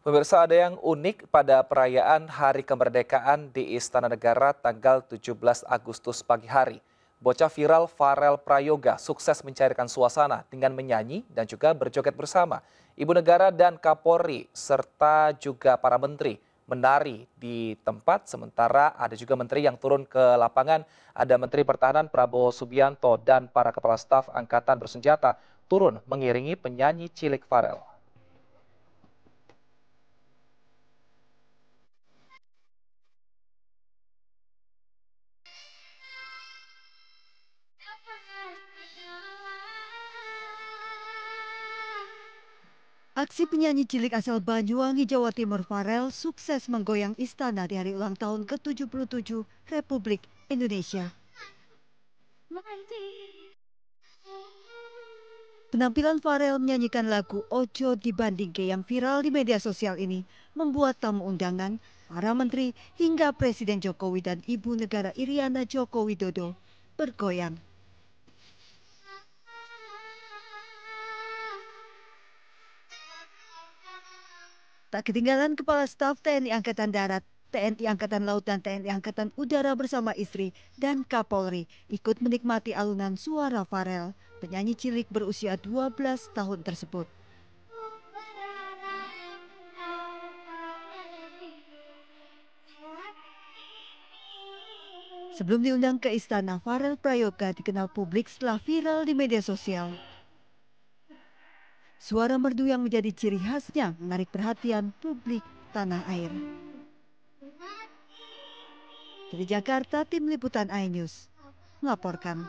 Pemirsa, ada yang unik pada perayaan Hari Kemerdekaan di Istana Negara tanggal 17 Agustus pagi hari. Bocah viral Farel Prayoga sukses mencairkan suasana dengan menyanyi dan juga berjoget bersama. Ibu negara dan Kapolri serta juga para menteri menari di tempat, sementara ada juga menteri yang turun ke lapangan. Ada Menteri Pertahanan Prabowo Subianto dan para kepala staf angkatan bersenjata turun mengiringi penyanyi cilik Farel. Aksi penyanyi cilik asal Banyuwangi, Jawa Timur Farel sukses menggoyang istana di hari ulang tahun ke-77 Republik Indonesia. Penampilan Farel menyanyikan lagu Ojo Dibandingke yang viral di media sosial ini membuat tamu undangan, para menteri hingga Presiden Jokowi dan Ibu Negara Iriana Joko Widodo bergoyang. Tak ketinggalan Kepala Staf TNI Angkatan Darat, TNI Angkatan Laut dan TNI Angkatan Udara bersama istri dan Kapolri ikut menikmati alunan suara Farel, penyanyi cilik berusia 12 tahun tersebut. Sebelum diundang ke istana, Farel Prayoga dikenal publik setelah viral di media sosial. Suara merdu yang menjadi ciri khasnya menarik perhatian publik tanah air. Dari Jakarta, Tim Liputan iNews melaporkan.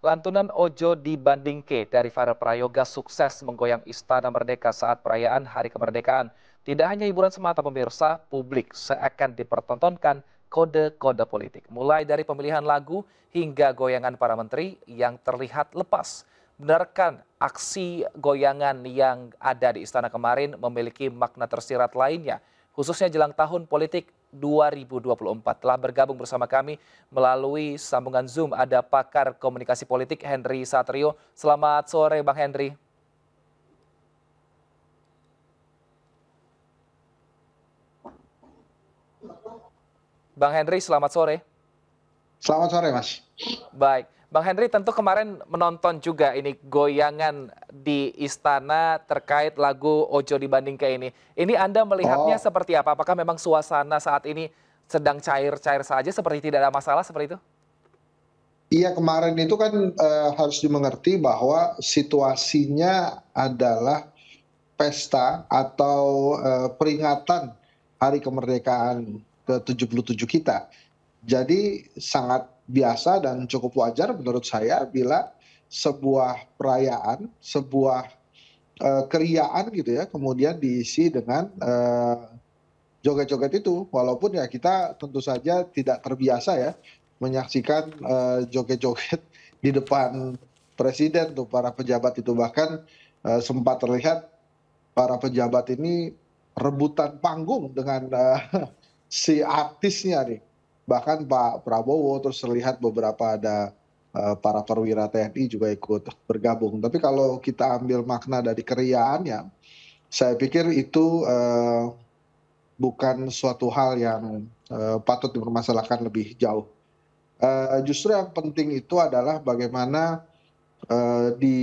Lantunan Ojo Dibandingke dari Farel Prayoga sukses menggoyang Istana Merdeka saat perayaan Hari Kemerdekaan. Tidak hanya hiburan semata pemirsa, publik seakan dipertontonkan kode-kode politik. Mulai dari pemilihan lagu hingga goyangan para menteri yang terlihat lepas. Benarkan aksi goyangan yang ada di istana kemarin memiliki makna tersirat lainnya, khususnya jelang tahun politik 2024. Telah bergabung bersama kami melalui sambungan Zoom ada pakar komunikasi politik Henry Satrio. Selamat sore Bang Henry. Bang Henry, selamat sore. Selamat sore, Mas. Baik, Bang Henry tentu kemarin menonton juga ini goyangan di istana terkait lagu Ojo Dibandingke ini. Ini Anda melihatnya Oh, seperti apa? Apakah memang suasana saat ini sedang cair-cair saja seperti tidak ada masalah seperti itu? iya kemarin itu kan harus dimengerti bahwa situasinya adalah pesta atau peringatan Hari Kemerdekaan ke-77 kita. Jadi sangat biasa dan cukup wajar menurut saya bila sebuah perayaan, sebuah keriaan gitu ya, kemudian diisi dengan joget-joget itu, walaupun ya kita tentu saja tidak terbiasa ya menyaksikan joget-joget di depan presiden tuh para pejabat itu, bahkan sempat terlihat para pejabat ini rebutan panggung dengan si artisnya nih. Bahkan Pak Prabowo, terus terlihat beberapa ada para perwira TNI juga ikut bergabung. Tapi kalau kita ambil makna dari keriaannya, saya pikir itu bukan suatu hal yang patut dipermasalahkan lebih jauh. Justru yang penting itu adalah bagaimana di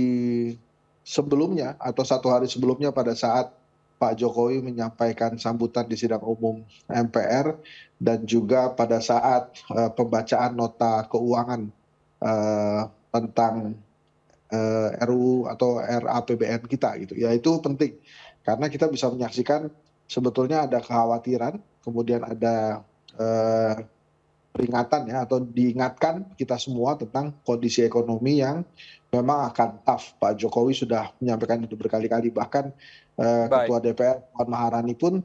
sebelumnya atau satu hari sebelumnya pada saat Pak Jokowi menyampaikan sambutan di sidang umum MPR dan juga pada saat pembacaan nota keuangan tentang RUU atau RAPBN kita gitu. Ya itu penting karena kita bisa menyaksikan sebetulnya ada kekhawatiran, kemudian ada eh, peringatan ya atau diingatkan kita semua tentang kondisi ekonomi yang memang akan tough. Pak Jokowi sudah menyampaikan itu berkali-kali, bahkan Baik. Ketua DPR Puan Maharani pun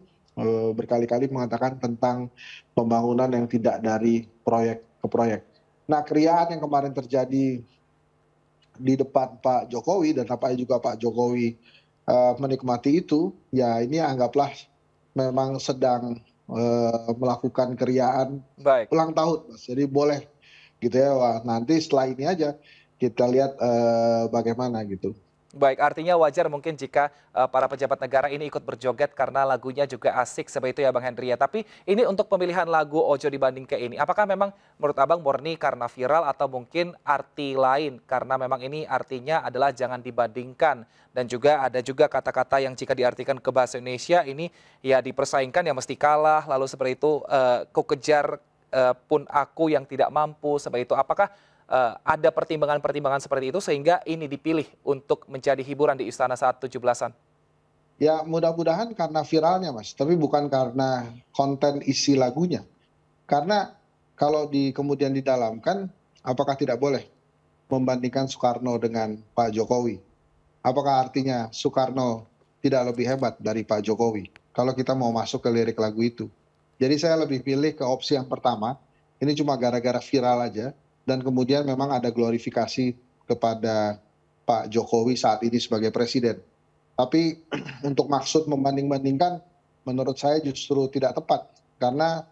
berkali-kali mengatakan tentang pembangunan yang tidak dari proyek ke proyek. Nah, keriaan yang kemarin terjadi di depan Pak Jokowi dan apakah juga Pak Jokowi menikmati itu, ya ini anggaplah memang sedang melakukan keriaan Baik. ulang tahun, Mas. Jadi boleh gitu ya. Wah, nanti setelah ini aja kita lihat bagaimana gitu. Baik, artinya wajar mungkin jika para pejabat negara ini ikut berjoget karena lagunya juga asik seperti itu ya Bang Henry ya. Tapi ini untuk pemilihan lagu Ojo Dibanding Ke ini, apakah memang menurut Abang murni karena viral atau mungkin arti lain? Karena memang ini artinya adalah jangan dibandingkan. Dan juga ada juga kata-kata yang jika diartikan ke bahasa Indonesia ini ya dipersaingkan ya mesti kalah. Lalu seperti itu, ku kejar pun aku yang tidak mampu seperti itu. Apakah ada pertimbangan-pertimbangan seperti itu sehingga ini dipilih untuk menjadi hiburan di istana saat 17-an? Ya mudah-mudahan karena viralnya Mas, tapi bukan karena konten isi lagunya. Karena kalau kemudian didalamkan, apakah tidak boleh membandingkan Soekarno dengan Pak Jokowi? Apakah artinya Soekarno tidak lebih hebat dari Pak Jokowi? Kalau kita mau masuk ke lirik lagu itu. Jadi saya lebih pilih ke opsi yang pertama, ini cuma gara-gara viral aja, dan kemudian memang ada glorifikasi kepada Pak Jokowi saat ini sebagai presiden. Tapi untuk maksud membanding-bandingkan, menurut saya justru tidak tepat. Karena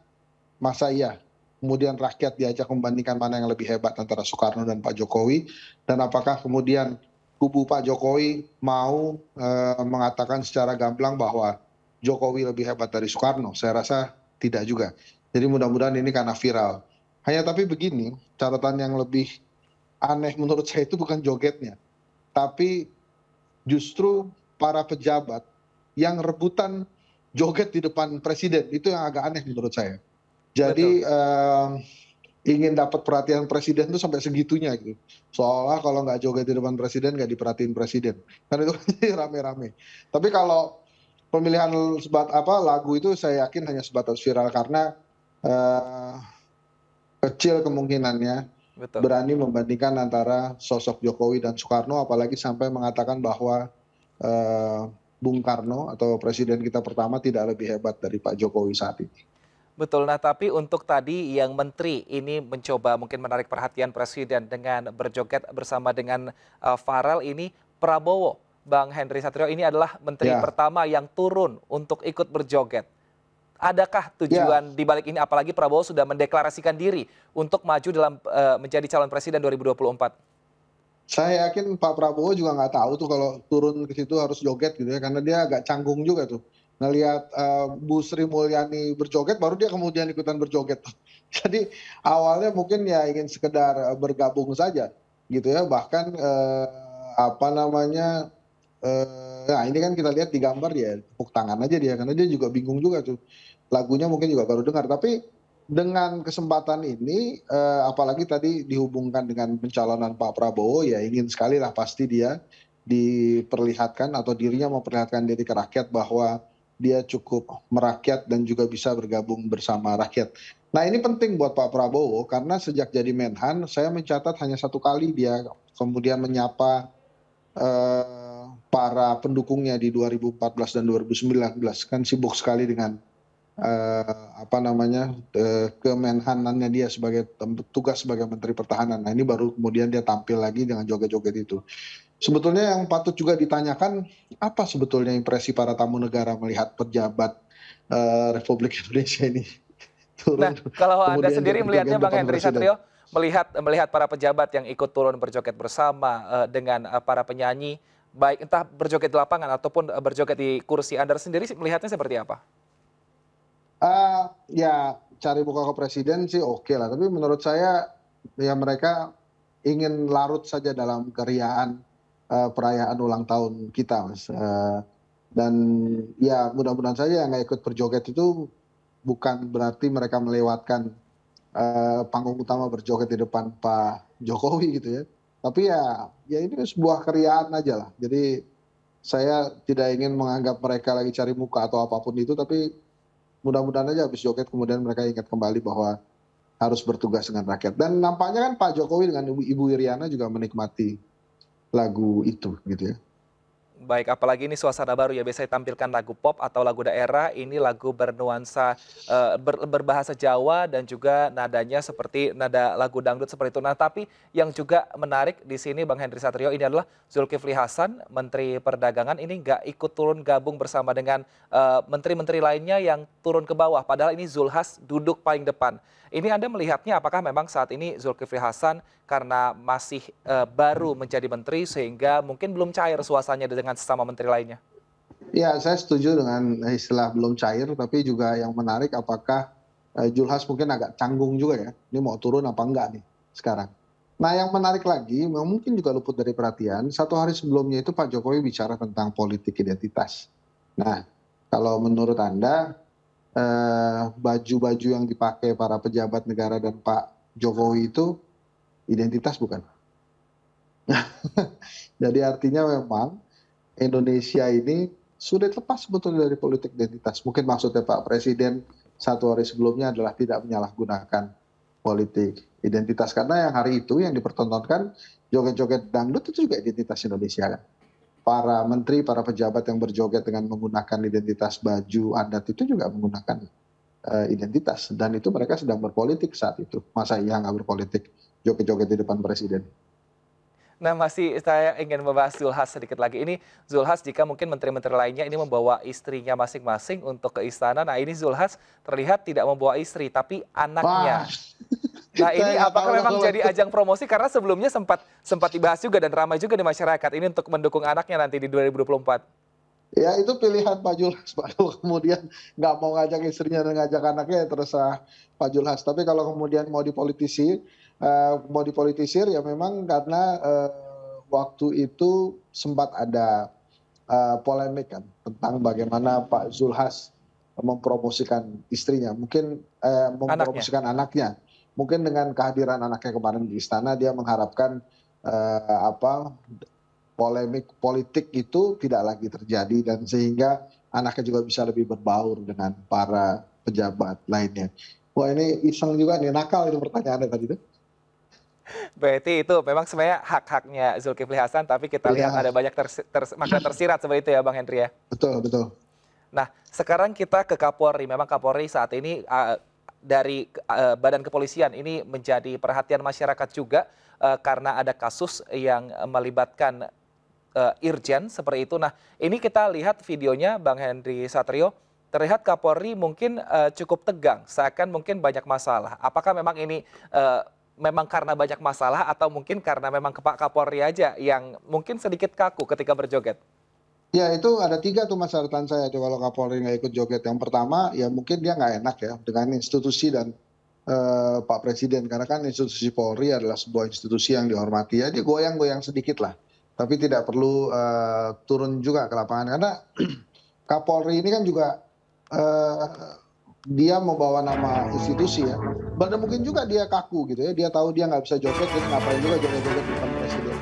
masa iya kemudian rakyat diajak membandingkan mana yang lebih hebat antara Soekarno dan Pak Jokowi, dan apakah kemudian kubu Pak Jokowi mau mengatakan secara gamblang bahwa Jokowi lebih hebat dari Soekarno? Saya rasa tidak juga. Jadi mudah-mudahan ini karena viral. Hanya tapi begini, catatan yang lebih aneh menurut saya itu bukan jogetnya, tapi justru para pejabat yang rebutan joget di depan presiden. Itu yang agak aneh menurut saya. Jadi ingin dapat perhatian presiden itu sampai segitunya gitu. Seolah kalau nggak joget di depan presiden nggak diperhatiin presiden. Kan itu rame-rame. Tapi kalau pemilihan lagu itu saya yakin hanya sebatas viral karena kecil kemungkinannya Betul. berani membandingkan antara sosok Jokowi dan Soekarno, apalagi sampai mengatakan bahwa Bung Karno atau presiden kita pertama tidak lebih hebat dari Pak Jokowi saat ini. Betul, nah tapi untuk tadi yang menteri ini mencoba mungkin menarik perhatian presiden dengan berjoget bersama dengan Farel ini, Prabowo, Bang Henry Satrio ini adalah menteri Ya, pertama yang turun untuk ikut berjoget. Adakah ya, tujuan di balik ini, apalagi Prabowo sudah mendeklarasikan diri untuk maju dalam menjadi calon presiden 2024? saya yakin Pak Prabowo juga nggak tahu tuh kalau turun ke situ harus joget gitu ya, karena dia agak canggung juga tuh. Ngelihat Bu Sri Mulyani berjoget, baru dia kemudian ikutan berjoget. Jadi awalnya mungkin ya ingin sekedar bergabung saja gitu ya. Bahkan apa namanya, nah ini kan kita lihat di gambar ya tepuk tangan aja dia, karena dia juga bingung juga tuh. Lagunya mungkin juga baru dengar, tapi dengan kesempatan ini, apalagi tadi dihubungkan dengan pencalonan Pak Prabowo, ya ingin sekali lah pasti dia diperlihatkan atau dirinya memperlihatkan diri ke rakyat bahwa dia cukup merakyat dan juga bisa bergabung bersama rakyat. Nah ini penting buat Pak Prabowo karena sejak jadi Menhan, saya mencatat hanya 1 kali dia kemudian menyapa para pendukungnya di 2014 dan 2019. Kan sibuk sekali dengan apa namanya, kemenhanannya dia sebagai tugas sebagai Menteri Pertahanan. Nah ini baru kemudian dia tampil lagi dengan joget-joget itu. Sebetulnya yang patut juga ditanyakan, apa sebetulnya impresi para tamu negara melihat pejabat Republik Indonesia ini Nah, turun kalau Anda kemudian sendiri joget-joget melihatnya di Bang depan Henry presiden. Satrio, melihat para pejabat yang ikut turun berjoget bersama dengan para penyanyi, baik entah berjoget di lapangan ataupun berjoget di kursi, Anda sendiri melihatnya seperti apa? Ya cari muka ke presiden sih oke lah, tapi menurut saya ya mereka ingin larut saja dalam keriaan perayaan ulang tahun kita, Mas. Dan ya mudah-mudahan saja yang nggak ikut berjoget itu bukan berarti mereka melewatkan panggung utama berjoget di depan Pak Jokowi gitu ya. Tapi ya ini sebuah keriaan aja lah. Jadi saya tidak ingin menganggap mereka lagi cari muka atau apapun itu, tapi mudah-mudahan aja habis joget kemudian mereka ingat kembali bahwa harus bertugas dengan rakyat. Dan nampaknya kan Pak Jokowi dengan Ibu Iriana juga menikmati lagu itu gitu ya. Baik, apalagi ini suasana baru ya, biasanya tampilkan lagu pop atau lagu daerah, ini lagu bernuansa berbahasa Jawa dan juga nadanya seperti nada lagu dangdut seperti itu. Nah, tapi yang juga menarik di sini Bang Henry Satrio ini adalah Zulkifli Hasan, Menteri Perdagangan ini nggak ikut turun gabung bersama dengan menteri-menteri lainnya yang turun ke bawah. Padahal ini Zulhas duduk paling depan. Ini Anda melihatnya apakah memang saat ini Zulkifli Hasan karena masih baru menjadi menteri sehingga mungkin belum cair suasananya dengan sesama menteri lainnya? Ya, saya setuju dengan istilah belum cair, tapi juga yang menarik apakah Zulhas mungkin agak canggung juga ya, ini mau turun apa enggak nih sekarang. Nah, yang menarik lagi, mungkin juga luput dari perhatian, satu hari sebelumnya itu Pak Jokowi bicara tentang politik identitas. Nah, kalau menurut Anda, baju-baju yang dipakai para pejabat negara dan Pak Jokowi itu identitas bukan? Jadi artinya memang Indonesia ini sulit lepas sebetulnya dari politik identitas. Mungkin maksudnya Pak Presiden satu hari sebelumnya adalah tidak menyalahgunakan politik identitas. Karena yang hari itu yang dipertontonkan joget-joget dangdut itu juga identitas Indonesia kan. Para menteri, para pejabat yang berjoget dengan menggunakan identitas baju adat itu juga menggunakan identitas. Dan itu mereka sedang berpolitik saat itu. Masa iya nggak berpolitik joget-joget di depan presiden? Nah, masih saya ingin membahas Zulhas sedikit lagi. Ini Zulhas jika mungkin menteri-menteri lainnya ini membawa istrinya masing-masing untuk ke istana. Nah, ini Zulhas terlihat tidak membawa istri, tapi Wah, anaknya. Nah, saya ini nggak tahu apakah lah memang kalau jadi itu. ajang promosi? Karena sebelumnya sempat dibahas juga dan ramai juga di masyarakat. Ini untuk mendukung anaknya nanti di 2024. Ya itu pilihan Pak Julhas, Pak. Kalau kemudian nggak mau ngajak istrinya dan ngajak anaknya ya terserah Pak Julhas. Tapi kalau kemudian mau dipolitisir ya memang karena waktu itu sempat ada polemik kan tentang bagaimana Pak Zulhas mempromosikan istrinya, mungkin Anaknya. mempromosikan anaknya. Mungkin dengan kehadiran anaknya kemarin di istana dia mengharapkan apa polemik politik itu tidak lagi terjadi dan sehingga anaknya juga bisa lebih berbaur dengan para pejabat lainnya. Wah ini iseng juga nih, nakal itu pertanyaannya tadi tuh. Berarti itu memang sebenarnya hak-haknya Zulkifli Hasan, tapi kita lihat Iya, ada banyak makna tersirat seperti itu ya Bang Henry ya. betul betul. Nah, sekarang kita ke Kapolri. Memang Kapolri saat ini dari Badan Kepolisian ini menjadi perhatian masyarakat juga karena ada kasus yang melibatkan Irjen seperti itu. Nah, ini kita lihat videonya Bang Henry Satrio, terlihat Kapolri mungkin cukup tegang, seakan mungkin banyak masalah. Apakah memang ini memang karena banyak masalah atau mungkin karena memang Pak Kapolri aja yang mungkin sedikit kaku ketika berjoget? Ya itu ada tiga tuh mas catatan saya tuh kalau Kapolri nggak ikut joget. Yang pertama ya mungkin dia nggak enak ya dengan institusi dan Pak Presiden. Karena kan institusi Polri adalah sebuah institusi yang dihormati. Ya dia goyang-goyang sedikit lah. Tapi tidak perlu turun juga ke lapangan. Karena Kapolri ini kan juga dia membawa nama institusi ya. Dan mungkin juga dia kaku gitu ya. Dia tahu dia nggak bisa joget, jadi ngapain juga joget-joget di depan Presiden.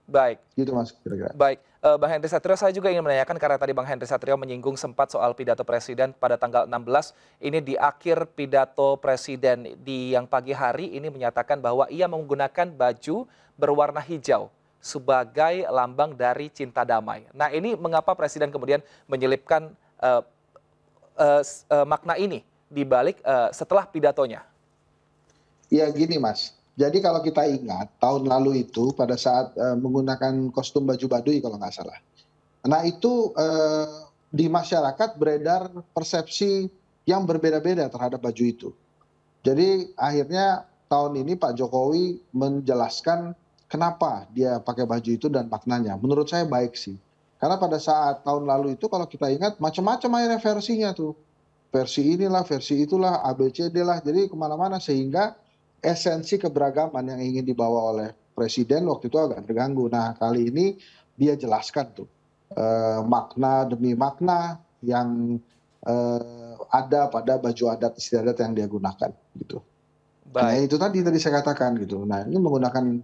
Baik. Gitu mas kira-kira. Baik, Bang Henry Satrio, saya juga ingin menanyakan karena tadi Bang Henry Satrio menyinggung sempat soal pidato Presiden pada tanggal 16, ini di akhir pidato Presiden di yang pagi hari ini menyatakan bahwa ia menggunakan baju berwarna hijau sebagai lambang dari cinta damai. Nah, ini mengapa Presiden kemudian menyelipkan makna ini di balik setelah pidatonya? Ya gini mas, jadi kalau kita ingat tahun lalu itu pada saat menggunakan kostum baju baduy kalau nggak salah. Nah itu di masyarakat beredar persepsi yang berbeda-beda terhadap baju itu. Jadi akhirnya tahun ini Pak Jokowi menjelaskan kenapa dia pakai baju itu dan maknanya. Menurut saya baik sih. Karena pada saat tahun lalu itu kalau kita ingat macam-macam akhirnya versinya tuh. Versi inilah, versi itulah, ABCD lah. Jadi kemana-mana sehingga esensi keberagaman yang ingin dibawa oleh Presiden waktu itu agak terganggu. Nah kali ini dia jelaskan tuh makna demi makna yang ada pada baju adat istiadat yang dia gunakan gitu. Nah Baik. itu tadi saya katakan gitu. Nah ini menggunakan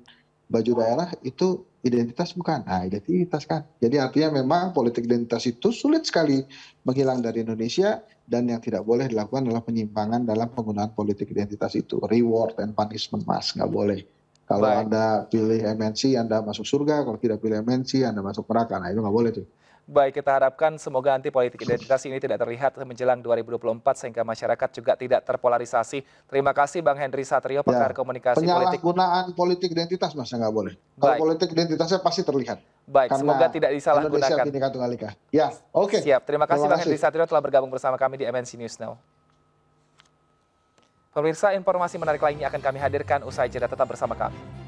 baju daerah itu identitas bukan? Nah identitas kan. Jadi artinya memang politik identitas itu sulit sekali menghilang dari Indonesia dan yang tidak boleh dilakukan adalah penyimpangan dalam penggunaan politik identitas itu. Reward and punishment mas, nggak boleh. Kalau Baik. Anda pilih MNC, Anda masuk surga. Kalau tidak pilih MNC, Anda masuk neraka. Nah, itu nggak boleh tuh. Baik, kita harapkan semoga nanti politik identitas ini tidak terlihat menjelang 2024 sehingga masyarakat juga tidak terpolarisasi. Terima kasih Bang Henry Satrio, pakar Ya, komunikasi politik. penyalahgunaan politik identitas, Mas, nggak boleh. Kalau Baik, politik identitasnya pasti terlihat. baik. Semoga Karena tidak Indonesia disalahgunakan. Bhinneka Tunggal Ika. Ya, oke. Siap. Terima kasih Terima Bang Henry kasih. Satrio telah bergabung bersama kami di MNC News Now. Pemirsa, informasi menarik lainnya akan kami hadirkan usai jeda, tetap bersama kami.